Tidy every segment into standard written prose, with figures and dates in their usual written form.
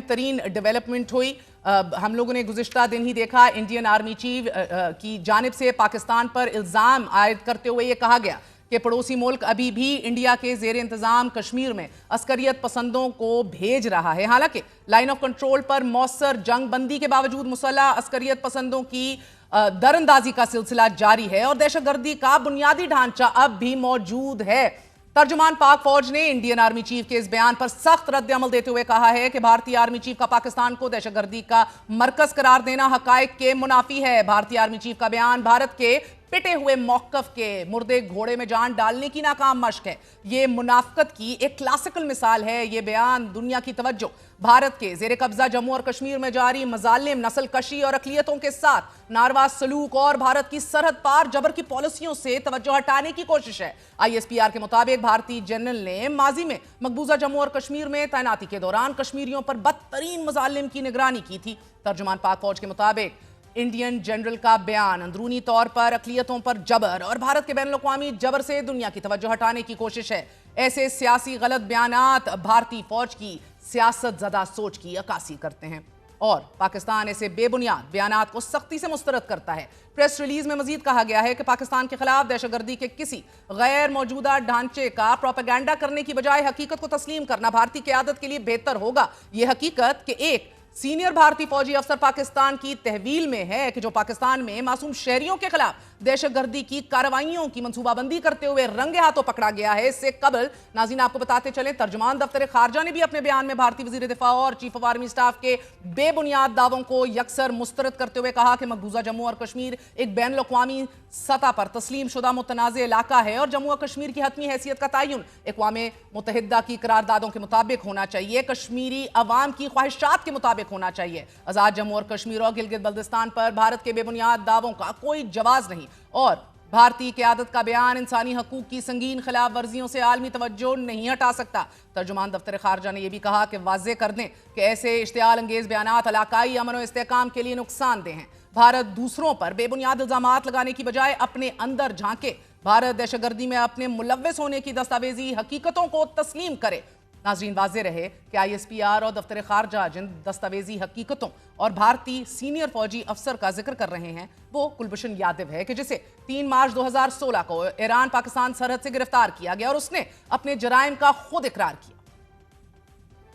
तरीन डेवलपमेंट हुई। हम लोगों ने गुज़िश्ता दिन ही देखा इंडियन आर्मी चीफ की जानिब से पाकिस्तान पर इल्ज़ाम आयद करते हुए ये कहा गया कि पड़ोसी मुल्क अभी भी इंडिया के ज़ेर इंतज़ाम कश्मीर में अस्करियत पसंदों को भेज रहा है। हालांकि लाइन ऑफ कंट्रोल पर मौसर जंग बंदी के बावजूद मुसल्लह अस्करियत पसंदों की दरअंदाजी का सिलसिला जारी है और दहशतगर्दी का बुनियादी ढांचा अब भी मौजूद है। तर्जुमान पाक फौज ने इंडियन आर्मी चीफ के इस बयान पर सख्त रद्द अमल देते हुए कहा है कि भारतीय आर्मी चीफ का पाकिस्तान को दहशतगर्दी का मरकज करार देना हकायक के मुनाफी है। भारतीय आर्मी चीफ का बयान भारत के पिटे हुए मौकफ के मुर्दे घोड़े में जान डालने की नाकाम मशक है। ये मुनाफकत की एक क्लासिकल मिसाल है। ये बयान दुनिया की तवज्जो भारत के जेर कब्जा जम्मू और कश्मीर में जारी मजालिम, नस्ल कशी और अकलियतों के साथ नारवा सलूक और भारत की सरहद पार जबर की पॉलिसियों से तवज्जो हटाने की कोशिश है। ISPR के मुताबिक भारतीय जनरल ने माजी में मकबूजा जम्मू और कश्मीर में तैनाती के दौरान कश्मीरियों पर बदतरीन मजालिम की निगरानी की थी। तर्जुमान पाक फौज के मुताबिक इंडियन जनरल का बयान अंदरूनी तौर पर अकलियतों पर जबर और भारत के बैनुल-अक़वामी जबर से दुनिया की तवज्जो हटाने की कोशिश है। ऐसे सियासी गलत बयानात भारतीय फौज की सियासत ज़दा सोच की अक्कासी करते हैं और पाकिस्तान ऐसे बेबुनियाद बयानात को सख्ती से मुस्तरद करता है। प्रेस रिलीज में मजीद कहा गया है कि पाकिस्तान के खिलाफ दहशतगर्दी के किसी गैर मौजूदा ढांचे का प्रोपेगेंडा करने की बजाय हकीकत को तस्लीम करना भारतीय क़यादत के लिए बेहतर होगा। यह हकीकत कि एक सीनियर भारतीय फौजी अफसर पाकिस्तान की तहवील में है कि जो पाकिस्तान में मासूम शहरियों के खिलाफ दहशतगर्दी की कार्रवाइयों की मंसूबाबंदी करते हुए रंगे हाथों पकड़ा गया है। इससे कबल नाज़रीन आपको बताते चले तर्जुमान दफ्तर खारजा ने भी अपने बयान में भारतीय वजीर दिफा और चीफ ऑफ आर्मी स्टाफ के बेबुनियाद दावों को यकसर मुस्तरद करते हुए कहा कि मकबूजा जम्मू और कश्मीर एक बैनुल-अक़वामी सतह पर तस्लीम शुदा मुतनाज़ इलाका है और जम्मू और कश्मीर की हतमी हैसियत का तयन अक़वाम मुत्तहिदा की करारदादों के मुताबिक होना चाहिए, कश्मीरी अवाम की ख्वाहिशात के मुताबिक होना चाहिए। आज़ाद जम्मू और कश्मीर और गिलगित बल्तिस्तान पर भारत के बेबुनियाद दावों का कोई जवाब नहीं और भारतीय क़यादत का बयान इंसानी हकूक की संगीन खिलाफ वर्जियों से आलमी तवज्जो नहीं हटा सकता। तर्जुमान दफ्तर खारजा ने यह भी कहा कि वाज़े कर दें कि ऐसे इश्तियाल अंगेज बयानात इलाकाई अमन और इस्तेहकाम के लिए नुकसानदेह हैं। भारत दूसरों पर बेबुनियाद इल्ज़ामात लगाने की बजाय अपने अंदर झांके। भारत दहशतगर्दी में अपने मुलव्वस होने की दस्तावेजी हकीकतों को तस्लीम करे। नाज़रीन वाज़े रहे कि ISPR और दफ्तर खारजा जिन दस्तावेजी हकीकतों और भारतीय सीनियर फौजी अफसर का जिक्र कर रहे हैं वो कुलभूषण यादव है कि जिसे 3 मार्च 2016 को ईरान पाकिस्तान सरहद से गिरफ्तार किया गया और उसने अपने जराइम का खुद इकरार किया।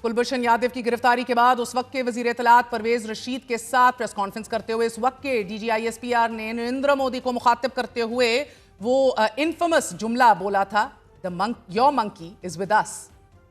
कुलभूषण यादव की गिरफ्तारी के बाद उस वक्त के वजीर इत्तलात परवेज रशीद के साथ प्रेस कॉन्फ्रेंस करते हुए इस वक्त के DG ISPR ने नरेंद्र मोदी को मुखातिब करते हुए वो इनफेमस जुमला बोला था, your monkey is with us.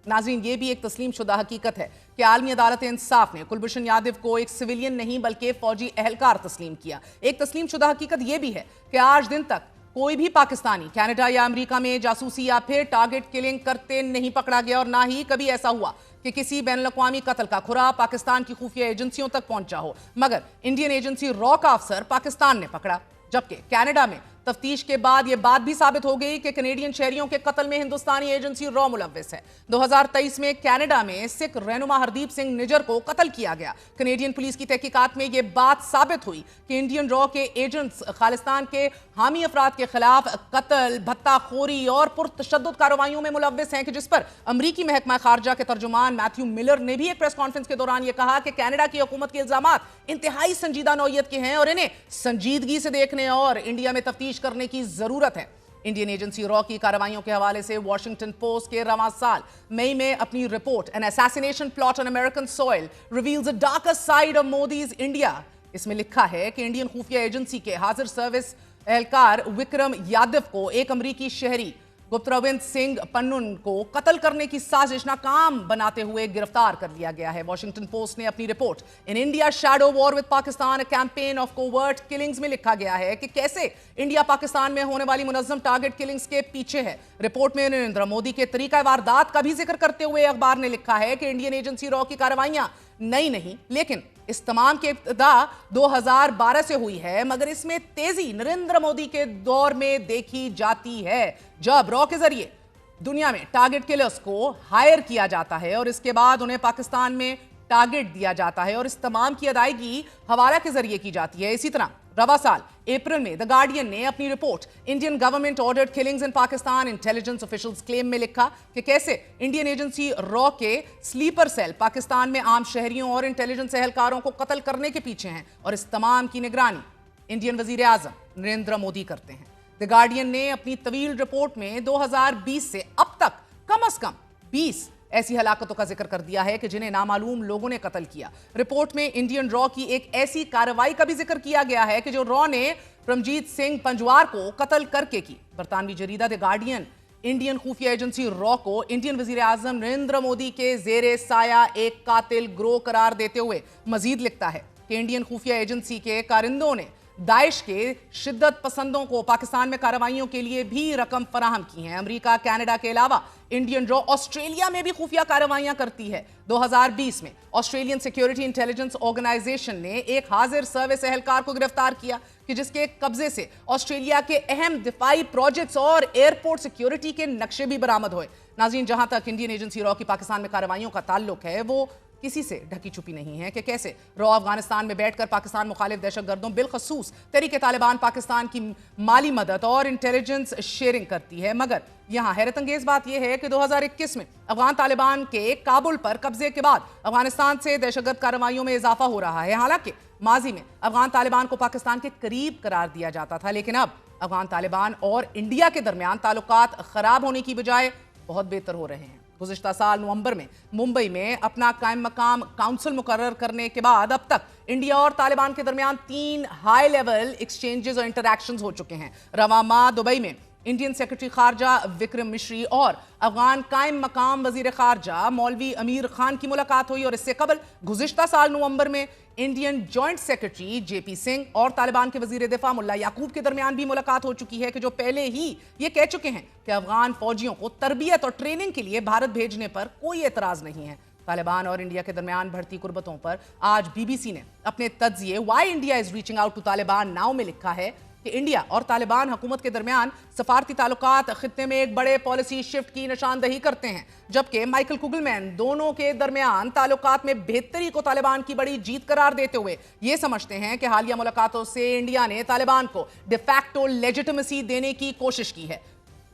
नाज़रीन ये भी एक तस्लीम शुदा हकीकत है कि आलमी अदालत इंसाफ ने कुलभूषण यादव को एक सिविलियन नहीं बल्कि फौजी अहलकार तस्लीम किया। एक तस्लीम शुदा हकीकत यह भी है कि आज दिन तक कोई भी पाकिस्तानी कनाडा या अमेरिका में जासूसी या फिर टारगेट किलिंग करते नहीं पकड़ा गया और ना ही कभी ऐसा हुआ कि किसी बैनुल-अक़वामी कत्ल का खुरा पाकिस्तान की खुफिया एजेंसियों तक पहुंचा हो। मगर इंडियन एजेंसी रॉ का अफसर पाकिस्तान ने पकड़ा, जबकि कनाडा में तफ्तीश के बाद यह बात भी साबित हो गई कि कनेडियन शहरियों के कत्ल में हिंदुस्तानी एजेंसी रॉ मुलव्वस है। 2023 में कनाडा में सिख रहनुमा हरदीप सिंह निजर को कत्ल किया गया। कनेडियन पुलिस की तहकीकात में यह बात साबित हुई कि इंडियन रॉ के एजेंट्स खालिस्तान के हामी अफराद के खिलाफ कत्ल, भत्ताखोरी और पुरतशद्दुद कार्रवाइयों में मुलव्वस हैं कि जिस पर अमरीकी महकमा खारजा के तर्जुमान मैथ्यू मिलर ने भी एक प्रेस कॉन्फ्रेंस के दौरान यह कहा कि कनाडा की हुकूमत के इल्जामात इंतहाई संजीदा नौयत के हैं और इन्हें संजीदगी से देखने और इंडिया में तफ्तीश करने की जरूरत है। इंडियन एजेंसी रॉ की कार्रवाइयों के हवाले से वॉशिंगटन पोस्ट के रवां साल मई में अपनी report an assassination plot on American soil reveals a darker side of Modi's India, इसमें लिखा है कि इंडियन खुफिया एजेंसी के हाजिर सर्विस एहलकार विक्रम यादव को एक अमरीकी शहरी गुप्तरविंद सिंह पन्नुन को कत्ल करने की साजिश नाकाम बनाते हुए गिरफ्तार कर लिया गया है। वॉशिंगटन पोस्ट ने अपनी report in India shadow war with Pakistan a campaign of covert killings में लिखा गया है कि कैसे इंडिया पाकिस्तान में होने वाली मुनज़्ज़म टारगेट किलिंग्स के पीछे है। रिपोर्ट में नरेंद्र मोदी के तरीका वारदात का भी जिक्र करते हुए अखबार ने लिखा है कि इंडियन एजेंसी रॉ की कार्रवाइयां नई नहीं, लेकिन इस तमाम की इब्तिदा 2012 से हुई है, मगर इसमें तेजी नरेंद्र मोदी के दौर में देखी जाती है जब रॉ के जरिए दुनिया में टारगेट किलर्स को हायर किया जाता है और इसके बाद उन्हें पाकिस्तान में टारगेट दिया जाता है और इस तमाम की अदायगी हवाला के जरिए की जाती है। इसी तरह रवा साल अप्रैल में द गार्डियन ने अपनी report Indian government ordered killings in Pakistan intelligence officials claim में लिखा कि कैसे इंडियन एजेंसी रॉ के स्लीपर सेल पाकिस्तान में आम शहरियों और इंटेलिजेंस एहलकारों को कत्ल करने के पीछे हैं और इस तमाम की निगरानी इंडियन वजीर आजम नरेंद्र मोदी करते हैं। द गार्डियन ने अपनी तवील रिपोर्ट में 2020 से अब तक कम से कम 20 ऐसी हलाकतों का जिक्र कर दिया है कि जिन्हें नामालूम लोगों ने कत्ल किया। रिपोर्ट में इंडियन रॉ की एक ऐसी कार्रवाई का भी जिक्र किया गया है कि जो रॉ ने परमजीत सिंह पंजवार को कत्ल करके की। बरतानवी जरीदा द गार्डियन इंडियन खुफिया एजेंसी रॉ को इंडियन वजीर आजम नरेंद्र मोदी के जेरे साया एक कातिल ग्रोह करार देते हुए मजीद लिखता है कि इंडियन खुफिया एजेंसी के कारिंदों ने दाइश के शिद्दत पसंदों को पाकिस्तान में कार्रवाइयों के लिए भी रकम फराहम की है। अमेरिका, कनाडा के अलावा इंडियन रॉ ऑस्ट्रेलिया में भी खुफिया कार्रवाइयां करती है। 2020 में ऑस्ट्रेलियन सिक्योरिटी इंटेलिजेंस ऑर्गेनाइजेशन ने एक हाजिर सर्विस एहलकार को गिरफ्तार किया कि जिसके कब्जे से ऑस्ट्रेलिया के अहम दिफाई प्रोजेक्ट्स और एयरपोर्ट सिक्योरिटी के नक्शे भी बरामद हुए। नाज़रीन, जहां तक इंडियन एजेंसी रॉ की पाकिस्तान में कार्रवाइयों का ताल्लुक है, वो किसी से ढकी छुपी नहीं है कि कैसे रॉ अफगानिस्तान में बैठकर पाकिस्तान मुखालिफ दहशतगर्दों बिलखसूस तहरीक तालिबान पाकिस्तान की माली मदद और इंटेलिजेंस शेयरिंग करती है। मगर यहां हैरत अंगेज बात यह है कि 2021 में अफगान तालिबान के काबुल पर कब्जे के बाद अफगानिस्तान से दहशतगर्द कार्रवाइयों में इजाफा हो रहा है। हालांकि माजी में अफगान तालिबान को पाकिस्तान के करीब करार दिया जाता था, लेकिन अब अफगान तालिबान और इंडिया के दरमियान ताल्लुकात खराब होने की बजाय बहुत बेहतर हो रहे हैं। गुज़िश्ता साल नवंबर में मुंबई में अपना कायम मकाम काउंसिल मुकर्रर करने के बाद अब तक इंडिया और तालिबान के दरमियान 3 हाई लेवल एक्सचेंजेस और इंटरैक्शंस हो चुके हैं। रवा माह दुबई में इंडियन सेक्रेटरी खारजा विक्रम मिश्री और अफगान कायम मकाम वजीर खारजा मौलवी अमीर खान की मुलाकात हुई और इससे कबल गुज़िश्ता साल नवंबर में Indian joint secretary JP Singh और तालिबान के वजीर दिफा मुल्ला याकूब के दरमियान भी मुलाकात हो चुकी है कि जो पहले ही ये कह चुके हैं कि अफगान फौजियों को तरबियत और ट्रेनिंग के लिए भारत भेजने पर कोई एतराज नहीं है। तालिबान और इंडिया के दरमियान बढ़ती कुर्बतों पर आज बीबीसी ने अपने तज्जिए why India is reaching out to Taliban now में लिखा है कि इंडिया और तालिबान हुकूमत के दरमियान सफारती ताल्लुकात खित्ते में एक बड़े पॉलिसी शिफ्ट की निशानदही करते हैं, जबकि माइकल कुगलमैन दोनों के दरमियान ताल्लुकात में बेहतरी को तालिबान की बड़ी जीत करार देते हुए ये समझते हैं कि हालिया मुलाकातों से इंडिया ने तालिबान को डिफैक्टो लेजिटिमेसी देने की कोशिश की है।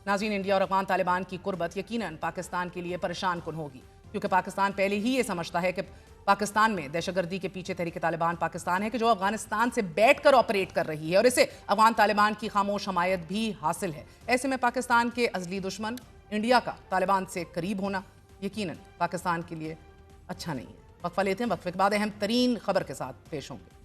नाज़रीन, इंडिया और अफगान तालिबान की कुर्बत यकीनन पाकिस्तान के लिए परेशान कुन होगी, क्योंकि पाकिस्तान पहले ही ये समझता है कि पाकिस्तान में दहशतगर्दी के पीछे तहरीक तालिबान पाकिस्तान है कि जो अफगानिस्तान से बैठकर ऑपरेट कर रही है और इसे अफगान तालिबान की खामोश हमायत भी हासिल है। ऐसे में पाकिस्तान के अजली दुश्मन इंडिया का तालिबान से करीब होना यकीनन पाकिस्तान के लिए अच्छा नहीं है। वक्फा लेते हैं, वक्फे के बाद अहम तरीन खबर के साथ पेश होंगे।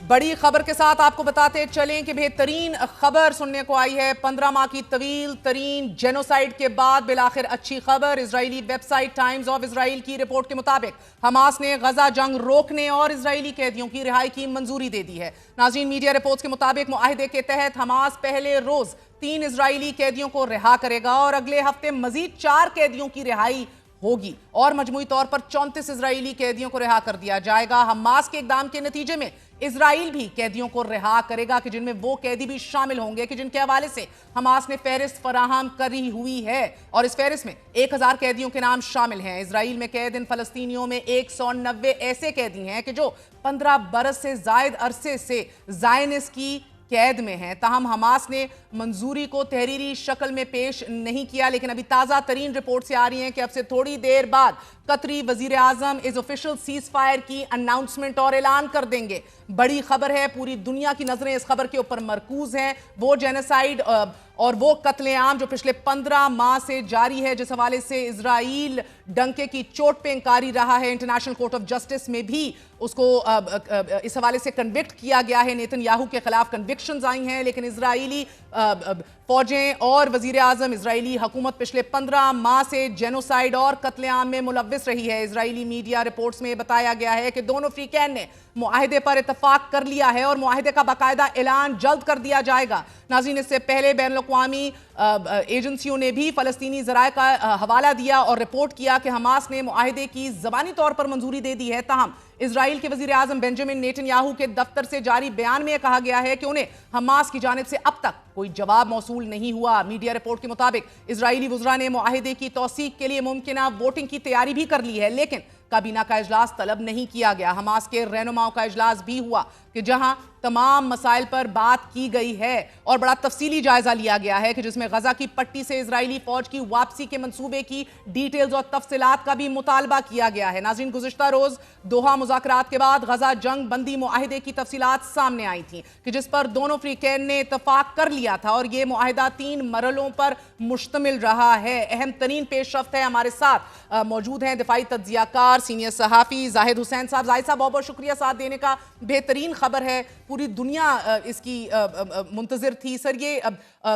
बड़ी खबर के साथ आपको बताते चलें कि बेहतरीन खबर सुनने को आई है। 15 माह की तवील तरीन जेनोसाइड के बाद बिलाखिर अच्छी खबर। Israeli website times of Israel की रिपोर्ट के मुताबिक हमास ने गजा जंग रोकने और इजरायली कैदियों की रिहाई की मंजूरी दे दी है। नाज़रीन, मीडिया रिपोर्ट्स के मुताबिक मुआहदे के तहत हमास पहले रोज 3 इजरायली कैदियों को रिहा करेगा और अगले हफ्ते मजीद 4 कैदियों की रिहाई होगी और मजमूई तौर पर 34 इजरायली कैदियों को रिहा कर दिया जाएगा। हमास के इकदाम के नतीजे में इजराइल भी कैदियों को रिहा करेगा कि जिनमें वो कैदी भी शामिल होंगे कि जिनके हवाले से हमास ने फहरिस्त फराहम करी हुई है और इस फहरिस्त में 1000 कैदियों के नाम शामिल हैं। इजराइल में कैद इन फलस्तीनियों में 190 ऐसे कैदी हैं कि जो 15 बरस से जायद अरसे से ज़ायनिस्ट की कैद में हैं। ताहम हमास ने मंजूरी को तहरीरी शक्ल में पेश नहीं किया, लेकिन अभी ताज़ा तरीन रिपोर्ट से आ रही हैं कि अब से थोड़ी देर बाद कतरी वजीर आजम इस ऑफिशियल सीज फायर की अनाउंसमेंट और ऐलान कर देंगे। बड़ी खबर है, पूरी दुनिया की नजरें इस खबर के ऊपर मरकूज हैं। वो जेनोसाइड और वो कत्लेआम जो पिछले 15 माह से जारी है, जिस हवाले से इजराइल डंके की चोट पे इंकारी रहा है। इंटरनेशनल कोर्ट ऑफ जस्टिस में भी उसको इस हवाले से कन्विक्ट किया गया है। नेतन्याहू के खिलाफ कन्विक्शंस आई हैं, लेकिन इजरायली फौजें और वजीर आजम इजरायली हुकूमत पिछले 15 माह से जेनोसाइड और कत्लेआम में मुलव्विस रही है। इजरायली मीडिया रिपोर्ट्स में बताया गया है कि दोनों फ्रीकैन ने मुआहदे पर इतफाक कर लिया है और मुआहदे का बाकायदा ऐलान जल्द कर दिया जाएगा। नाज़रीन, इससे पहले बैनुल अक़वामी एजेंसियों ने भी फ़लस्तीनी ज़राए का हवाला दिया और रिपोर्ट किया कि हमास ने मुआहिदे की ज़बानी तौर पर मंजूरी दे दी है। ताहम इजराइल के वज़ीर आज़म बेंजामिन नेतन्याहू के दफ्तर से जारी बयान में कहा गया है कि उन्हें हमास की जानिब से अब तक कोई जवाब मौसूल नहीं हुआ। मीडिया रिपोर्ट के मुताबिक इजरायली वज़रा ने मुआहिदे की तौसीक के लिए मुमकिना वोटिंग की तैयारी भी कर ली है, लेकिन काबीना का इजलास तलब नहीं किया गया। हमास के रहनुमाओं का इजलास भी हुआ कि जहां तमाम मसाइल पर बात की गई है और बड़ा तफसीली जायजा लिया गया है कि जिसमें गजा की पट्टी से इजरायली फौज की वापसी के मंसूबे की डिटेल्स और तफसीलात का भी मुतालबा किया गया है। नाज़रीन, गुज़िश्ता रोज दोहा मुज़ाकरात के बाद गजा जंग बंदी मुआहिदे की तफसीलात सामने आई थी कि जिस पर दोनों फ्रीकैन ने इत्तफाक कर लिया था और ये मुआहिदा 3 मरलों पर मुश्तमिल रहा है। अहम तरीन पेशरफ्त है। हमारे साथ मौजूद हैं दिफाई तज्ज़ियाकार सीनियर सहाफ़ी जाहिद हुसैन साहब। जाहिद साहब, बहुत बहुत शुक्रिया साथ देने का। बेहतरीन खबर है, पूरी दुनिया इसकी मुंतज़िर थी। सर, ये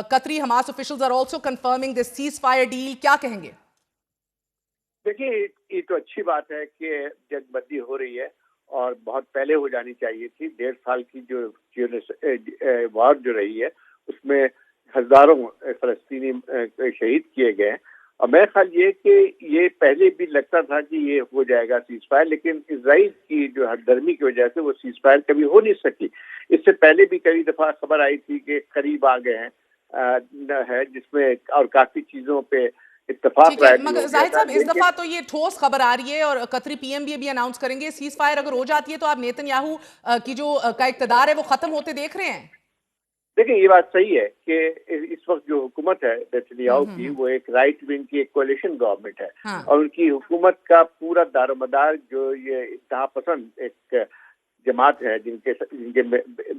Qatari Hamas officials are also confirming this cease fire deal, क्या कहेंगे? देखिए, ये तो अच्छी बात है कि जंगबंदी हो रही है और बहुत पहले हो जानी चाहिए थी। 1.5 साल की जो वार जो रही है उसमें हजारों फलस्तीनी शहीद किए गए और मेरा ख्याल ये कि ये पहले भी लगता था कि ये हो जाएगा सीज फायर, लेकिन इजराइल की जो हरदर्मी की वजह से वो सीज फायर कभी हो नहीं सकी। इससे पहले भी कई दफा खबर आई थी कि करीब आ गए हैं जिसमें और काफी चीजों पे इत्तेफाक रहा है। मगर जाहिद साहब, इस दफा तो ये ठोस खबर आ रही है और कतरी पीएम भी अभी अनाउंस करेंगे। सीज फायर अगर हो जाती है तो आप नेतन्याहू की जो का इक़्तिदार है वो खत्म होते देख रहे हैं? देखिए, ये बात सही है कि इस वक्त जो हुकूमत है नेतन्याहू की वो एक राइट विंग की एक कोalition गवर्नमेंट है। हाँ। और उनकी हुकूमत का पूरा दारोमदार जो ये इंतहा पसंद एक जमात है जिनके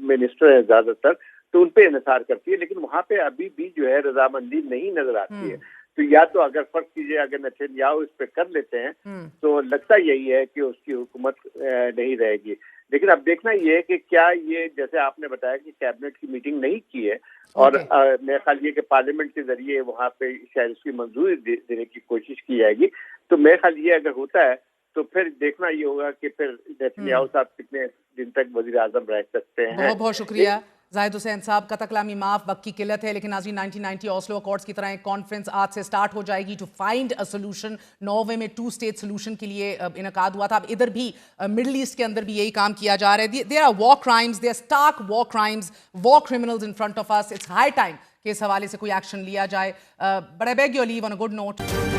मिनिस्टर है ज्यादातर, तो उन पे इन्हिसार करती है, लेकिन वहाँ पे अभी भी जो है रजामंदी नहीं नजर आती है। तो या तो अगर फर्क कीजिए, अगर नेतन्याहू इस पे कर लेते हैं तो लगता यही है कि उसकी हुकूमत नहीं रहेगी। लेकिन अब देखना ये है कि क्या ये, जैसे आपने बताया कि कैबिनेट की मीटिंग नहीं की है और मेरा ख्याल ये कि पार्लियामेंट के जरिए वहाँ पे शायद उसकी मंजूरी देने की कोशिश की जाएगी। तो मेरा ख्याल ये अगर होता है तो फिर देखना ये होगा कि फिर नेतन्याहू साहब कितने दिन तक वजीर आजम रह सकते हैं। बहुत बहुत शुक्रिया जाहिद हुसैन साहब। कतकलामी माफ, वक्त की किल्लत है, लेकिन नाज़रीन 1990 ऑस्लो अकॉर्ड्स की तरह एक कॉन्फ्रेंस आज से स्टार्ट हो जाएगी to find a solution. Norway में 2 स्टेट सोल्यूशन के लिए इनकाद हुआ था। अब इधर भी मिडल ईस्ट के अंदर भी यही काम किया जा रहा है। There are war crimes, there stark war crimes, war criminals in front of us. It's high time कि इस हवाले से कोई एक्शन लिया जाए। But I beg you leave on a good note.